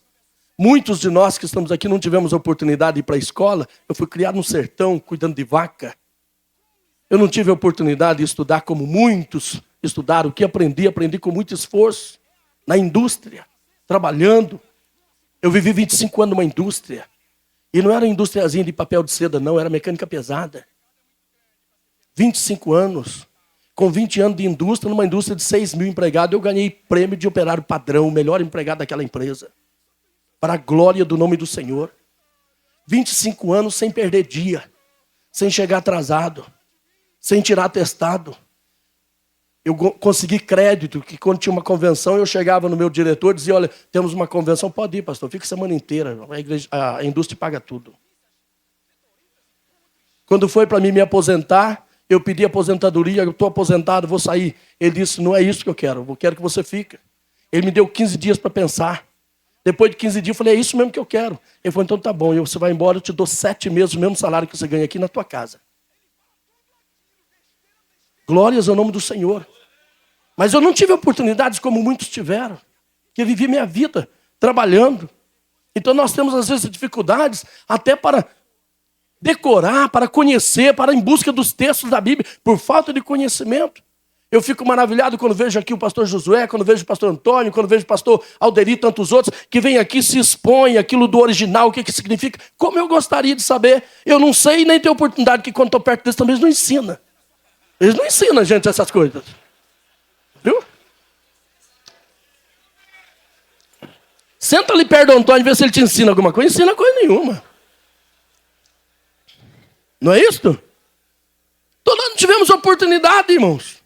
Muitos de nós que estamos aqui não tivemos oportunidade de ir para a escola. Eu fui criado no sertão, cuidando de vaca. Eu não tive a oportunidade de estudar como muitos estudaram. O que aprendi com muito esforço. Na indústria, trabalhando. Eu vivi 25 anos numa indústria. E não era indústriazinha de papel de seda, não. Era mecânica pesada. 25 anos. Com 20 anos de indústria, numa indústria de 6 mil empregados, eu ganhei prêmio de operário padrão, o melhor empregado daquela empresa. Para a glória do nome do Senhor. 25 anos sem perder dia. Sem chegar atrasado. Sem tirar atestado. Eu consegui crédito, que quando tinha uma convenção, eu chegava no meu diretor e dizia: olha, temos uma convenção, pode ir, pastor, fica a semana inteira, a indústria paga tudo. Quando foi para mim me aposentar, eu pedi aposentadoria, eu estou aposentado, vou sair. Ele disse: não é isso que eu quero que você fique. Ele me deu 15 dias para pensar. Depois de 15 dias, eu falei: é isso mesmo que eu quero. Ele falou: então tá bom, você vai embora, eu te dou 7 meses, o mesmo salário que você ganha aqui na tua casa. Glórias ao nome do Senhor. Mas eu não tive oportunidades como muitos tiveram. Que eu vivi minha vida trabalhando. Então nós temos às vezes dificuldades até para decorar, para conhecer, para ir em busca dos textos da Bíblia, por falta de conhecimento. Eu fico maravilhado quando vejo aqui o pastor Josué, quando vejo o pastor Antônio, quando vejo o pastor Alderi e tantos outros, que vêm aqui e se expõem aquilo do original, o que significa. Como eu gostaria de saber. Eu não sei e nem tenho oportunidade, que quando estou perto deles também eles não ensinam. Eles não ensinam a gente essas coisas. Viu? Senta ali perto do Antônio e vê se ele te ensina alguma coisa. Ensina coisa nenhuma. Não é isso? Todos nós tivemos oportunidade, irmãos.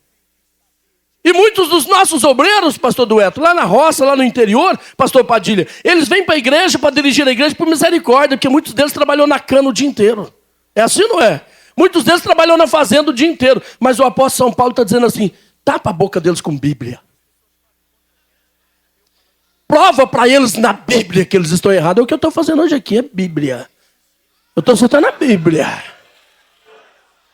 E muitos dos nossos obreiros, pastor Dueto, lá na roça, lá no interior, pastor Padilha, eles vêm para a igreja, para dirigir a igreja por misericórdia, porque muitos deles trabalham na cana o dia inteiro. É assim, não é? Muitos deles trabalham na fazenda o dia inteiro. Mas o apóstolo São Paulo está dizendo assim, tapa a boca deles com Bíblia. Prova para eles na Bíblia que eles estão errados. É o que eu estou fazendo hoje aqui, é Bíblia. Eu estou citando a Bíblia.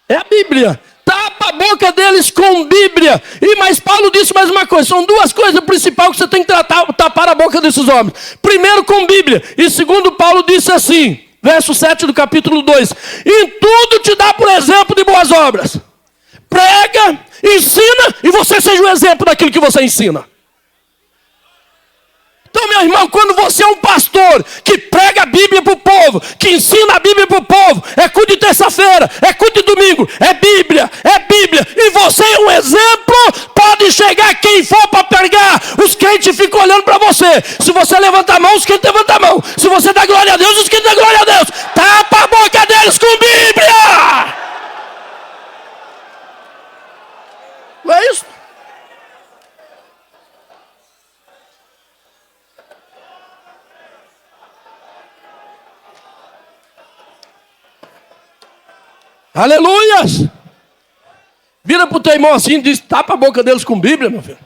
É a Bíblia. Tapa a boca deles com Bíblia. Mas Paulo disse mais uma coisa. São duas coisas principais que você tem que tapar a boca desses homens. Primeiro com Bíblia. E segundo, Paulo disse assim, verso 7 do capítulo 2. Em tudo te dá por exemplo de boas obras. Prega, ensina e você seja o exemplo daquilo que você ensina. Então, meu irmão, quando você é um pastor que prega a Bíblia para o povo, que ensina a Bíblia para o povo, é culto de terça-feira, é culto de domingo, é Bíblia, e você é um exemplo, pode chegar quem for para pregar, os crentes ficam olhando para você. Se você levanta a mão, os crentes levantam a mão. Se você dá glória a Deus, os crentes dão glória a Deus. Tapa a boca deles com Bíblia! Não é isso? Aleluias! Vira para o teu irmão assim e diz, tapa a boca deles com Bíblia, meu filho.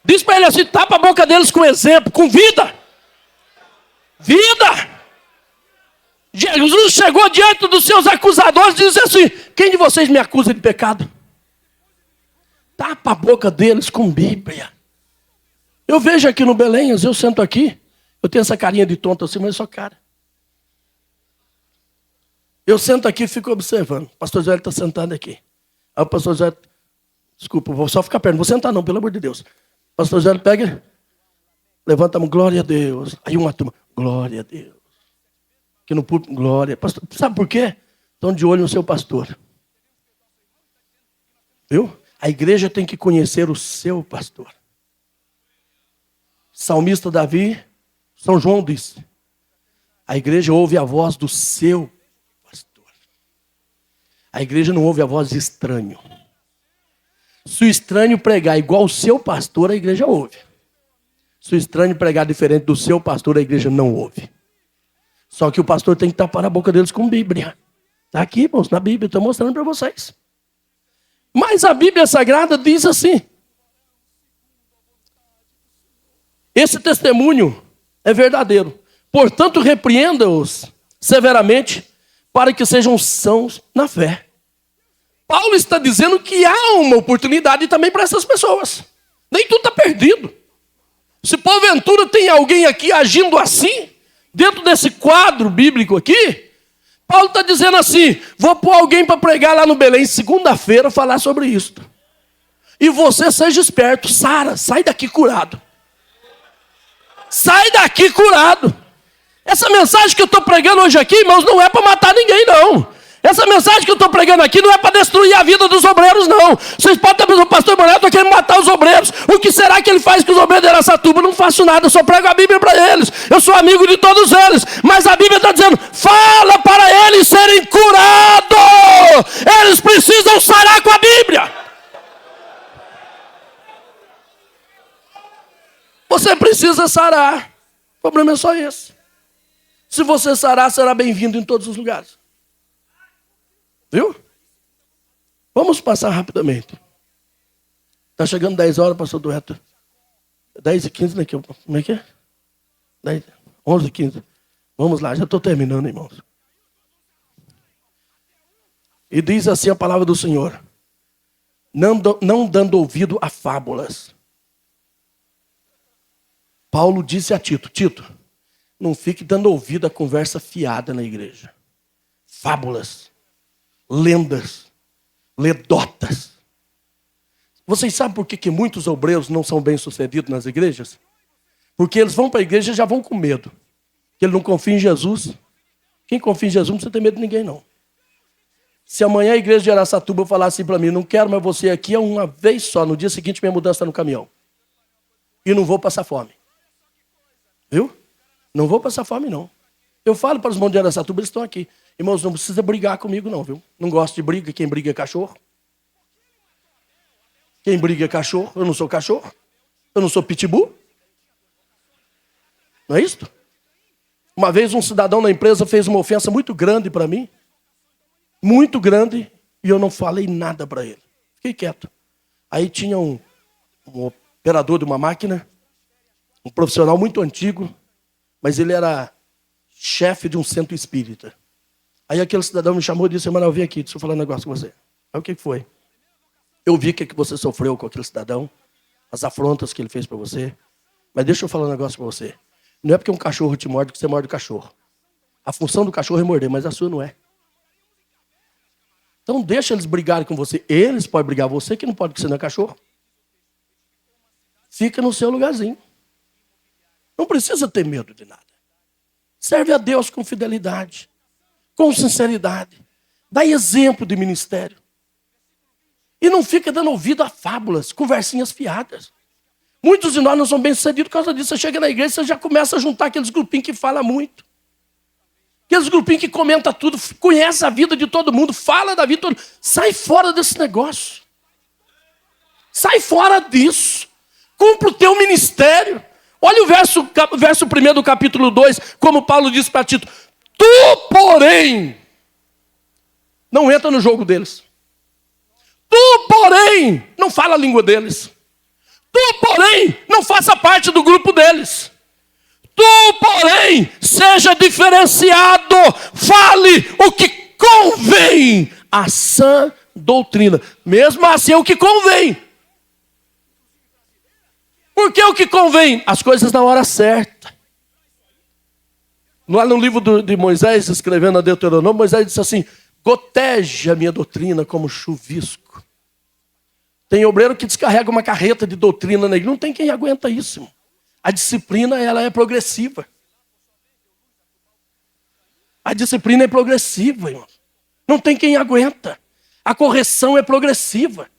Diz para ele assim, tapa a boca deles com exemplo, com vida. Vida! Jesus chegou diante dos seus acusadores e disse assim, quem de vocês me acusa de pecado? Tapa a boca deles com Bíblia. Eu vejo aqui no Belém, eu sento aqui, eu tenho essa carinha de tonto assim, mas eu sou cara. Eu sento aqui e fico observando. O pastor Zé está sentado aqui. Aí o pastor Zé, desculpa, vou só ficar perto. Não vou sentar não, pelo amor de Deus. O pastor Zé pega, levanta a mão, glória a Deus. Aí uma turma, glória a Deus. Aqui no púlpito, glória. Pastor, sabe por quê? Estão de olho no seu pastor. Viu? A igreja tem que conhecer o seu pastor. Salmista Davi, São João disse, a igreja ouve a voz do seu pastor. A igreja não ouve a voz de estranho. Se o estranho pregar igual o seu pastor, a igreja ouve. Se o estranho pregar diferente do seu pastor, a igreja não ouve. Só que o pastor tem que tapar a boca deles com Bíblia. Está aqui, irmãos, na Bíblia, estou mostrando para vocês. Mas a Bíblia Sagrada diz assim. Esse testemunho é verdadeiro. Portanto, repreenda-os severamente para que sejam sãos na fé. Paulo está dizendo que há uma oportunidade também para essas pessoas. Nem tudo está perdido. Se porventura tem alguém aqui agindo assim, dentro desse quadro bíblico aqui, Paulo está dizendo assim, vou pôr alguém para pregar lá no Belém, segunda-feira, falar sobre isso. E você seja esperto, Sara, sai daqui curado. Sai daqui curado. Essa mensagem que eu estou pregando hoje aqui, irmãos, não é para matar ninguém, não. Essa mensagem que eu estou pregando aqui não é para destruir a vida dos obreiros, não. Vocês podem estar pensando, o pastor Manuel está querendo matar os obreiros. O que será que ele faz com os obreiros de Araçatuba? Eu não faço nada, eu só prego a Bíblia para eles. Eu sou amigo de todos eles. Mas a Bíblia está dizendo, fala para eles serem curados. Eles precisam sarar com a Bíblia. Você precisa sarar. O problema é só esse. Se você sarar, será bem-vindo em todos os lugares. Viu? Vamos passar rapidamente. Está chegando 10 horas, pastor Dueto. 10h15, né? Como é que é? 11h15. Vamos lá, já estou terminando, irmãos. E diz assim a palavra do Senhor. Não dando ouvido a fábulas. Paulo disse a Tito, Tito, não fique dando ouvido a conversa fiada na igreja. Fábulas, lendas, ledotas. Vocês sabem por que muitos obreiros não são bem-sucedidos nas igrejas? Porque eles vão para a igreja e já vão com medo. Que ele não confia em Jesus. Quem confia em Jesus não precisa ter medo de ninguém, não. Se amanhã a igreja de Araçatuba falar assim para mim, não quero mais você aqui, é uma vez só, no dia seguinte minha mudança está no caminhão. E não vou passar fome. Viu? Não vou passar fome, não. Eu falo para os irmãos de Araçatuba, eles estão aqui. Irmãos, não precisa brigar comigo, não, viu? Não gosto de briga, quem briga é cachorro. Quem briga é cachorro, eu não sou cachorro. Eu não sou pitbull. Não é isso? Uma vez um cidadão na empresa fez uma ofensa muito grande para mim. Muito grande. E eu não falei nada para ele. Fiquei quieto. Aí tinha um operador de uma máquina. Um profissional muito antigo. Mas ele era chefe de um centro espírita. Aí aquele cidadão me chamou e disse, irmão, eu vim aqui, deixa eu falar um negócio com você. Aí o que foi? Eu vi o que você sofreu com aquele cidadão. As afrontas que ele fez para você. Mas deixa eu falar um negócio para você. Não é porque um cachorro te morde que você morde o cachorro. A função do cachorro é morder, mas a sua não é. Então deixa eles brigarem com você. Eles podem brigar com você, que não pode, porque você não é cachorro. Fica no seu lugarzinho. Não precisa ter medo de nada. Serve a Deus com fidelidade, com sinceridade. Dá exemplo de ministério. E não fica dando ouvido a fábulas, conversinhas fiadas. Muitos de nós não são bem-sucedidos por causa disso. Você chega na igreja, você já começa a juntar aqueles grupinhos que falam muito. Aqueles grupinhos que comentam tudo, conhece a vida de todo mundo, fala da vida de todo mundo. Sai fora desse negócio. Sai fora disso. Cumpra o teu ministério. Olha o verso 1 do capítulo 2, como Paulo diz para Tito. Tu, porém, não entra no jogo deles. Tu, porém, não fala a língua deles. Tu, porém, não faça parte do grupo deles. Tu, porém, seja diferenciado. Fale o que convém à sã doutrina. Mesmo assim, é o que convém. Por que o que convém? As coisas na hora certa. Lá no livro de Moisés, escrevendo a Deuteronômio, Moisés disse assim, goteja a minha doutrina como chuvisco. Tem obreiro que descarrega uma carreta de doutrina na igreja. Não tem quem aguenta isso, irmão. A disciplina, ela é progressiva. A disciplina é progressiva, irmão. Não tem quem aguenta. A correção é progressiva.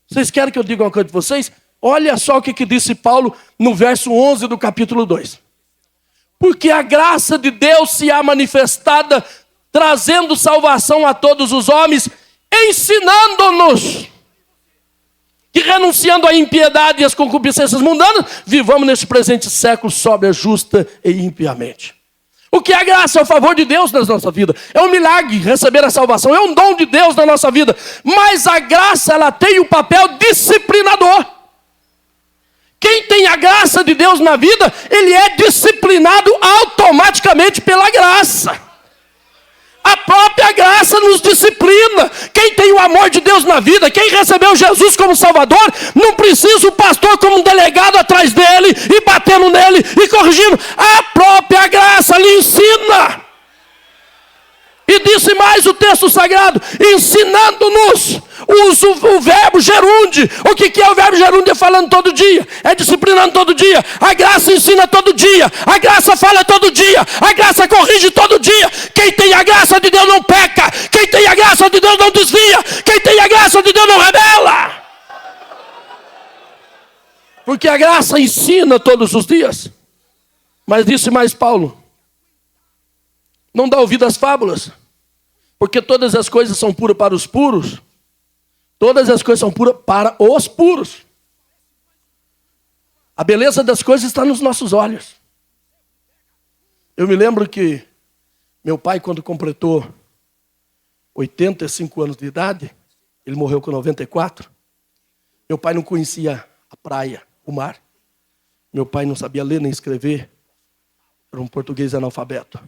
Vocês querem que eu diga uma coisa para vocês? Olha só o que disse Paulo no verso 11 do capítulo 2. Porque a graça de Deus se há manifestada, trazendo salvação a todos os homens, ensinando-nos que renunciando à impiedade e às concupiscências mundanas, vivamos neste presente século sóbria, justa e impiamente. O que é a graça? É o favor de Deus na nossa vida. É um milagre receber a salvação. É um dom de Deus na nossa vida. Mas a graça, ela tem o papel disciplinador. Quem tem a graça de Deus na vida, ele é disciplinado automaticamente pela graça. A própria graça nos disciplina. Quem tem o amor de Deus na vida, quem recebeu Jesus como Salvador, não precisa o pastor como um delegado atrás dele, e batendo nele, e corrigindo. A própria graça lhe ensina. E disse mais o texto sagrado, ensinando-nos, usa o verbo gerúndio. O que é o verbo gerúndio? É falando todo dia, é disciplinando todo dia. A graça ensina todo dia, a graça fala todo dia, a graça corrige todo dia. Quem tem a graça de Deus não peca, quem tem a graça de Deus não desvia, quem tem a graça de Deus não rebela. Porque a graça ensina todos os dias. Mas disse mais Paulo, não dá ouvido às fábulas, porque todas as coisas são puras para os puros. Todas as coisas são puras para os puros. A beleza das coisas está nos nossos olhos. Eu me lembro que meu pai, quando completou 85 anos de idade, ele morreu com 94. Meu pai não conhecia a praia, o mar. Meu pai não sabia ler nem escrever. Era um português analfabeto.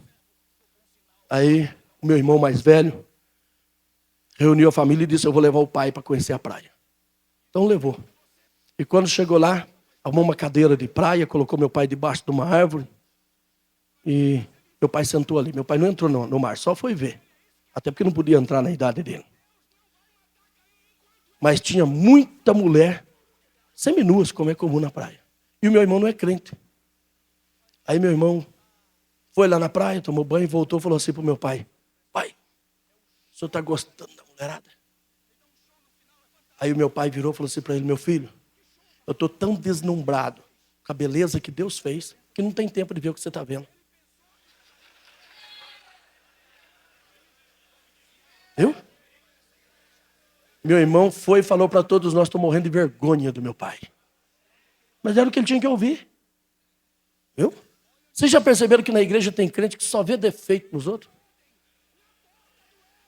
Aí, o meu irmão mais velho reuniu a família e disse, eu vou levar o pai para conhecer a praia. Então levou. E quando chegou lá, arrumou uma cadeira de praia, colocou meu pai debaixo de uma árvore. E meu pai sentou ali. Meu pai não entrou no mar, só foi ver. Até porque não podia entrar na idade dele. Mas tinha muita mulher seminuas, como é comum na praia. E o meu irmão não é crente. Aí meu irmão foi lá na praia, tomou banho, voltou e falou assim para o meu pai: pai, o senhor está gostando da mulherada? Aí o meu pai virou e falou assim para ele: meu filho, eu estou tão deslumbrado com a beleza que Deus fez, que não tem tempo de ver o que você está vendo. Viu? Meu irmão foi e falou para todos nós: estou morrendo de vergonha do meu pai. Mas era o que ele tinha que ouvir. Viu? Vocês já perceberam que na igreja tem crente que só vê defeito nos outros?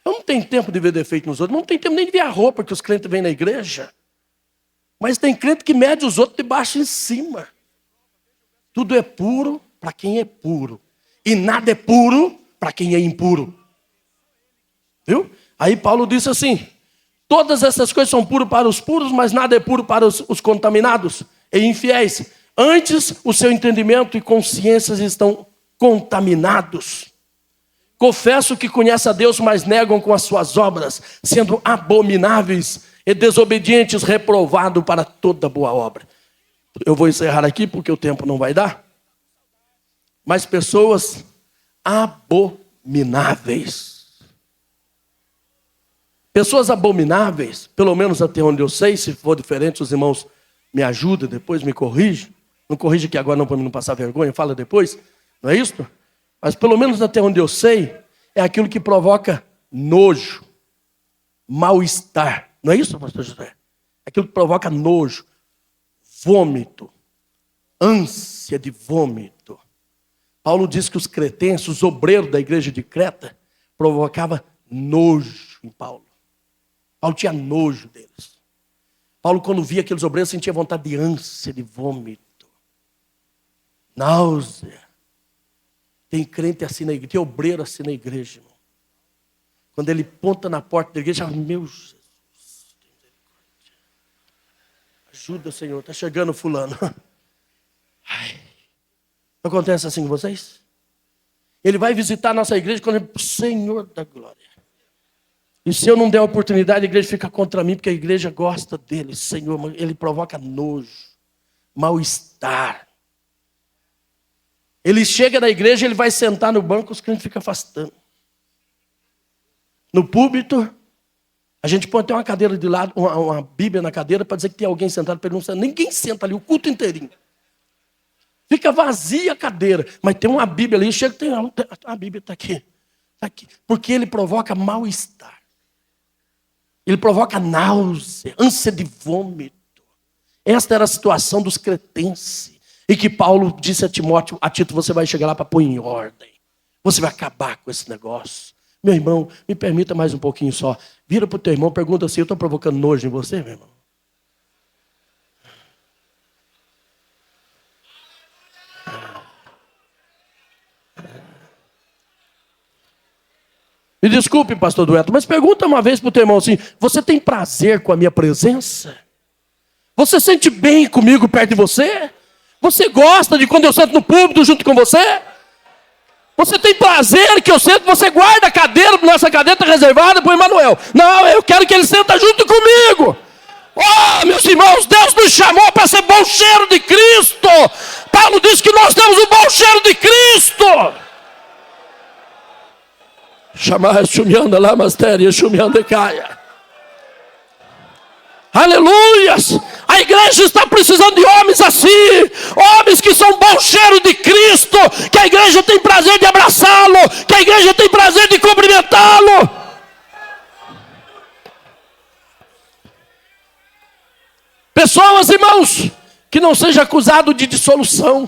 Eu não tenho tempo de ver defeito nos outros. Não tenho tempo nem de ver a roupa que os crentes vêm na igreja. Mas tem crente que mede os outros de baixo em cima. Tudo é puro para quem é puro. E nada é puro para quem é impuro. Viu? Aí Paulo disse assim: todas essas coisas são puras para os puros, mas nada é puro para os contaminados e infiéis. Antes, o seu entendimento e consciências estão contaminados. Confesso que conhecem a Deus, mas negam com as suas obras, sendo abomináveis e desobedientes, reprovado para toda boa obra. Eu vou encerrar aqui porque o tempo não vai dar. Mas pessoas abomináveis. Pessoas abomináveis, pelo menos até onde eu sei, se for diferente, os irmãos me ajudam, depois me corrigem. Não corrige aqui agora não para mim não passar vergonha, fala depois, não é isso? Mas pelo menos até onde eu sei, é aquilo que provoca nojo, mal-estar. Não é isso, pastor José? Aquilo que provoca nojo, vômito, ânsia de vômito. Paulo diz que os cretenses, os obreiros da igreja de Creta, provocavam nojo em Paulo. Paulo tinha nojo deles. Paulo, quando via aqueles obreiros, sentia vontade de ânsia, de vômito. Náusea. Tem crente assim na igreja, tem obreiro assim na igreja, irmão. Quando ele ponta na porta da igreja, meu Jesus, ajuda, Senhor, está chegando fulano. Ai. Não acontece assim com vocês? Ele vai visitar a nossa igreja quando ele, Senhor da glória. E se eu não der oportunidade, a igreja fica contra mim, porque a igreja gosta dele, Senhor. Ele provoca nojo, mal-estar. Ele chega na igreja, ele vai sentar no banco, os crentes ficam afastando. No púlpito, a gente põe até uma cadeira de lado, uma Bíblia na cadeira, para dizer que tem alguém sentado, para ele não sentar. Ninguém senta ali, o culto inteirinho. Fica vazia a cadeira, mas tem uma Bíblia ali, chega, a Bíblia está aqui. Tá aqui. Porque ele provoca mal-estar. Ele provoca náusea, ânsia de vômito. Esta era a situação dos cretenses. E que Paulo disse a Timóteo: a Tito, você vai chegar lá para pôr em ordem. Você vai acabar com esse negócio. Meu irmão, me permita mais um pouquinho só. Vira para o teu irmão, pergunta assim: eu estou provocando nojo em você, meu irmão? Me desculpe, pastor Dueto, mas pergunta uma vez para o teu irmão assim: você tem prazer com a minha presença? Você sente bem comigo perto de você? Você gosta de quando eu sento no púlpito junto com você? Você tem prazer que eu sento, você guarda a cadeira, nossa cadeira está reservada para o Emanuel. Não, eu quero que ele senta junto comigo. Oh, meus irmãos, Deus nos chamou para ser bom cheiro de Cristo. Paulo diz que nós temos o bom cheiro de Cristo. Chamar chumianda lá, mastéria, chumianda caia. Aleluias! A igreja está precisando de homens assim, homens que são bom cheiro de Cristo, que a igreja tem prazer de abraçá-lo, que a igreja tem prazer de cumprimentá-lo. Pessoas, irmãos, que não seja acusado de dissolução.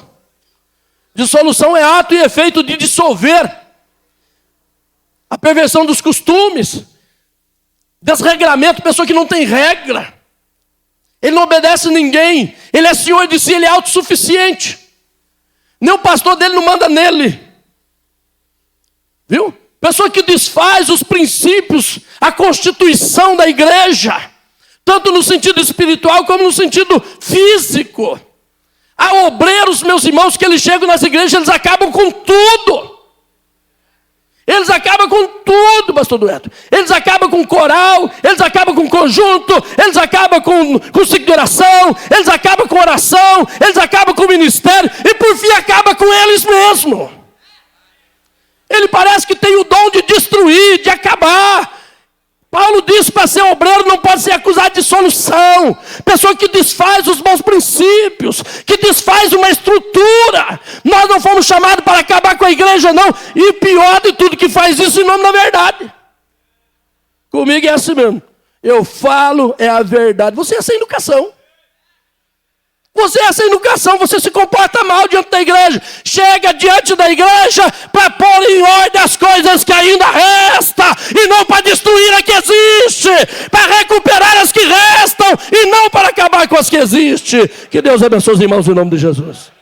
Dissolução é ato e efeito de dissolver. A perversão dos costumes, desregramento, pessoa que não tem regra. Ele não obedece a ninguém. Ele é senhor de si, ele é autossuficiente. Nem o pastor dele não manda nele. Viu? Pessoa que desfaz os princípios, a constituição da igreja. Tanto no sentido espiritual como no sentido físico. Há obreiros, meus irmãos, que eles chegam nas igrejas, eles acabam com tudo. Eles acabam com tudo, pastor Dueto. Eles acabam com coral, eles acabam com conjunto, eles acabam com ciclo de oração, eles acabam com oração, eles acabam com ministério e por fim acaba com eles mesmos. Ele parece que tem o dom de destruir, de acabar. Paulo disse para ser obreiro não pode ser acusado de solução. Pessoa que desfaz os bons princípios, que desfaz uma estrutura. Nós não fomos chamados para acabar com a igreja, não. E pior de tudo, que faz isso em nome da verdade. Comigo é assim mesmo. Eu falo é a verdade. Você é sem educação. Você é sem educação, você se comporta mal diante da igreja. Chega diante da igreja para pôr em ordem as coisas que ainda restam. E não para destruir a que existe. Para recuperar as que restam. E não para acabar com as que existem. Que Deus abençoe os irmãos em nome de Jesus.